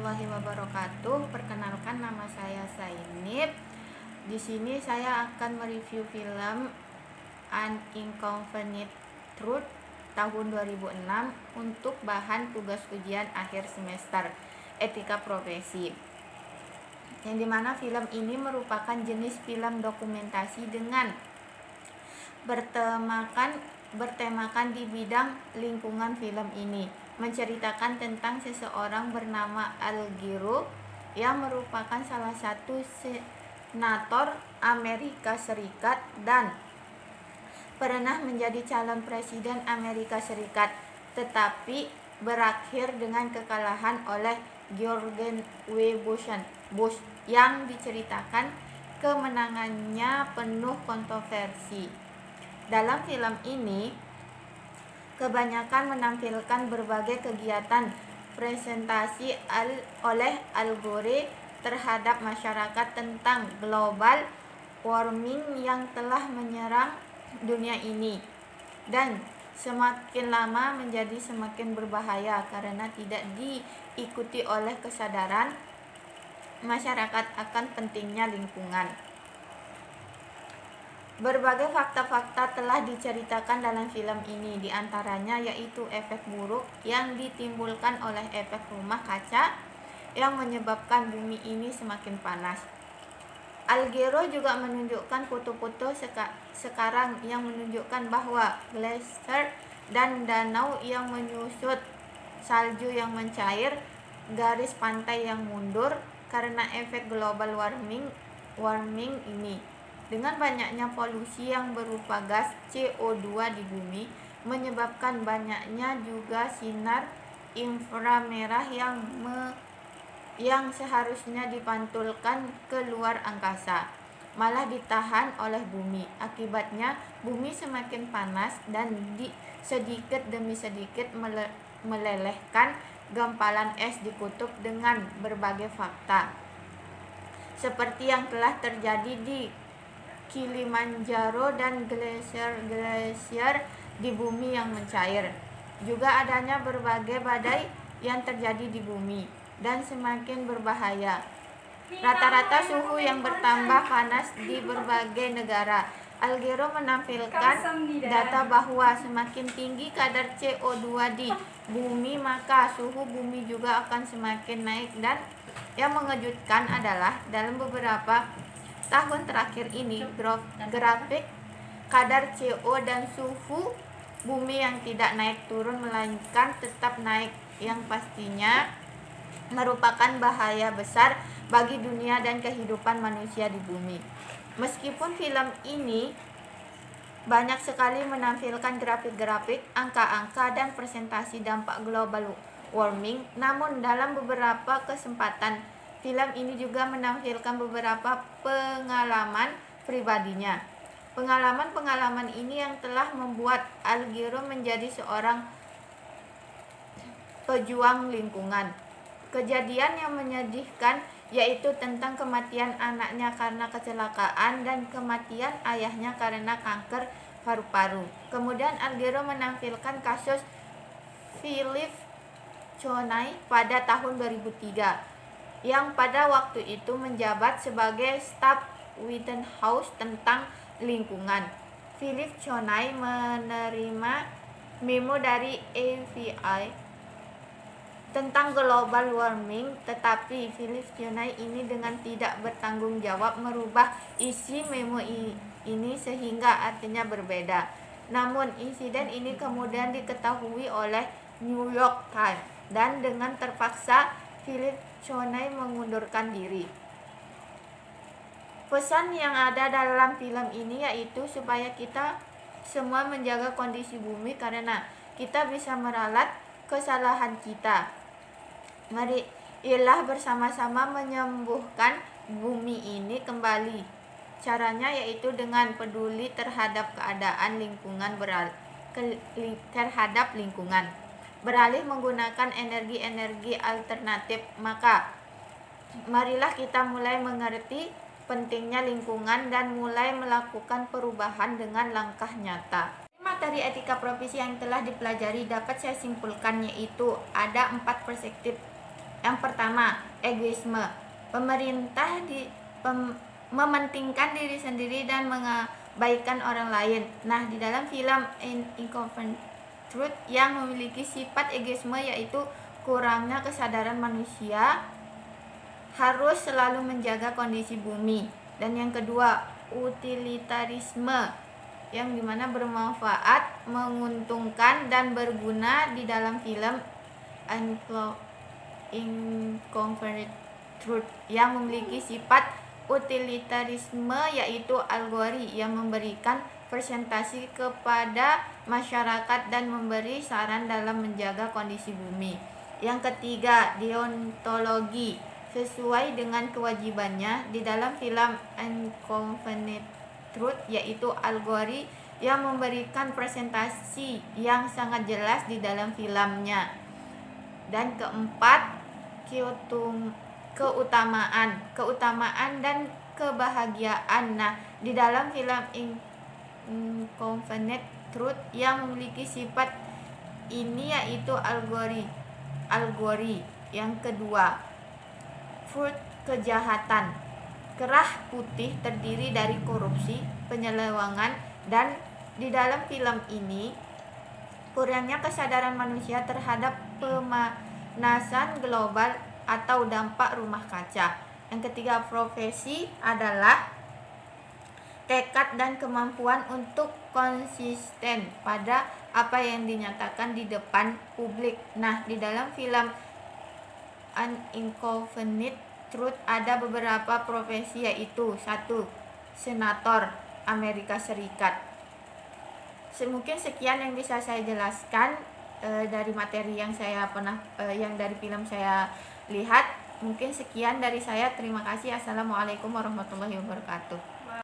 warahmatullahi wabarakatuh. Perkenalkan, nama saya Sainib. Di sini saya akan mereview film An Inconvenient Truth tahun 2006 untuk bahan tugas ujian akhir semester etika profesi. Yang dimana film ini merupakan jenis film dokumentasi dengan bertemakan di bidang lingkungan. Film ini menceritakan tentang seseorang bernama Al Giro yang merupakan salah satu senator Amerika Serikat dan pernah menjadi calon presiden Amerika Serikat, tetapi berakhir dengan kekalahan oleh George W. Bush yang diceritakan kemenangannya penuh kontroversi. Dalam film ini kebanyakan menampilkan berbagai kegiatan presentasi oleh Al Gore terhadap masyarakat tentang global warming yang telah menyerang dunia ini dan semakin lama menjadi semakin berbahaya karena tidak diikuti oleh kesadaran masyarakat akan pentingnya lingkungan. Berbagai fakta-fakta telah diceritakan dalam film ini, diantaranya yaitu efek buruk yang ditimbulkan oleh efek rumah kaca yang menyebabkan bumi ini semakin panas. Al Giro juga menunjukkan foto-foto sekarang yang menunjukkan bahwa glasier dan danau yang menyusut, salju yang mencair, garis pantai yang mundur karena efek global warming ini. Dengan banyaknya polusi yang berupa gas CO2 di bumi, menyebabkan banyaknya juga sinar inframerah yang seharusnya dipantulkan ke luar angkasa, malah ditahan oleh bumi. Akibatnya, bumi semakin panas dan sedikit demi sedikit melelehkan gumpalan es di kutub dengan berbagai fakta, seperti yang telah terjadi di Kilimanjaro dan glasier di bumi yang mencair. Juga adanya berbagai badai yang terjadi di bumi dan semakin berbahaya. Rata-rata suhu yang bertambah panas di berbagai negara. Al Giro menampilkan data bahwa semakin tinggi kadar CO2 di bumi, maka suhu bumi juga akan semakin naik, dan yang mengejutkan adalah dalam beberapa tahun terakhir ini grafik kadar CO dan suhu bumi yang tidak naik turun melainkan tetap naik, yang pastinya merupakan bahaya besar bagi dunia dan kehidupan manusia di bumi. Meskipun film ini banyak sekali menampilkan grafik-grafik, angka-angka, dan presentasi dampak global warming, namun dalam beberapa kesempatan film ini juga menampilkan beberapa pengalaman pribadinya. Pengalaman-pengalaman ini yang telah membuat Al Giro menjadi seorang pejuang lingkungan. Kejadian yang menyedihkan yaitu tentang kematian anaknya karena kecelakaan dan kematian ayahnya karena kanker paru-paru. Kemudian Al Giro menampilkan kasus Philip Chonai pada tahun 2003 yang pada waktu itu menjabat sebagai staf Whitehouse tentang lingkungan. Philip Chonai menerima memo dari FBI tentang global warming, tetapi Philip Chonai ini dengan tidak bertanggung jawab merubah isi memo ini sehingga artinya berbeda. Namun insiden ini kemudian diketahui oleh New York Times dan dengan terpaksa Philip Chonai mengundurkan diri. Pesan yang ada dalam film ini yaitu supaya kita semua menjaga kondisi bumi karena kita bisa meralat kesalahan kita. Marilah bersama-sama menyembuhkan bumi ini kembali. Caranya yaitu dengan peduli terhadap keadaan lingkungan, beralih menggunakan energi-energi alternatif. Maka marilah kita mulai mengerti pentingnya lingkungan dan mulai melakukan perubahan dengan langkah nyata. Materi etika profesi yang telah dipelajari dapat saya simpulkan yaitu ada 4 perspektif Yang pertama, egoisme. Pemerintah mementingkan diri sendiri dan mengabaikan orang lain. Nah, di dalam film Inconvenient Truth yang memiliki sifat egoisme, yaitu kurangnya kesadaran manusia harus selalu menjaga kondisi bumi. Dan yang kedua, utilitarisme, yang dimana bermanfaat, menguntungkan, dan berguna. Di dalam film Inconvenient Truth yang memiliki sifat utilitarisme, yaitu alegori yang memberikan presentasi kepada masyarakat dan memberi saran dalam menjaga kondisi bumi. Yang ketiga, deontologi, sesuai dengan kewajibannya. Di dalam film Inconvenient Truth, yaitu alegori yang memberikan presentasi yang sangat jelas di dalam filmnya. Dan keempat, keutamaan dan kebahagiaan. Nah, di dalam film Inconvenient Truth yang memiliki sifat ini, yaitu alegori. Yang kedua, fruit, kejahatan. Kerah putih terdiri dari korupsi, penyelewengan, dan di dalam film ini kurangnya kesadaran manusia terhadap pemanasan global atau dampak rumah kaca. Yang ketiga, profesi adalah tekad dan kemampuan untuk konsisten pada apa yang dinyatakan di depan publik. Nah, di dalam film Inconvenient Truth ada beberapa profesi, yaitu 1. Senator Amerika Serikat. Mungkin sekian yang bisa saya jelaskan dari materi yang yang dari film saya lihat. Mungkin sekian dari saya. Terima kasih. Assalamualaikum warahmatullahi wabarakatuh.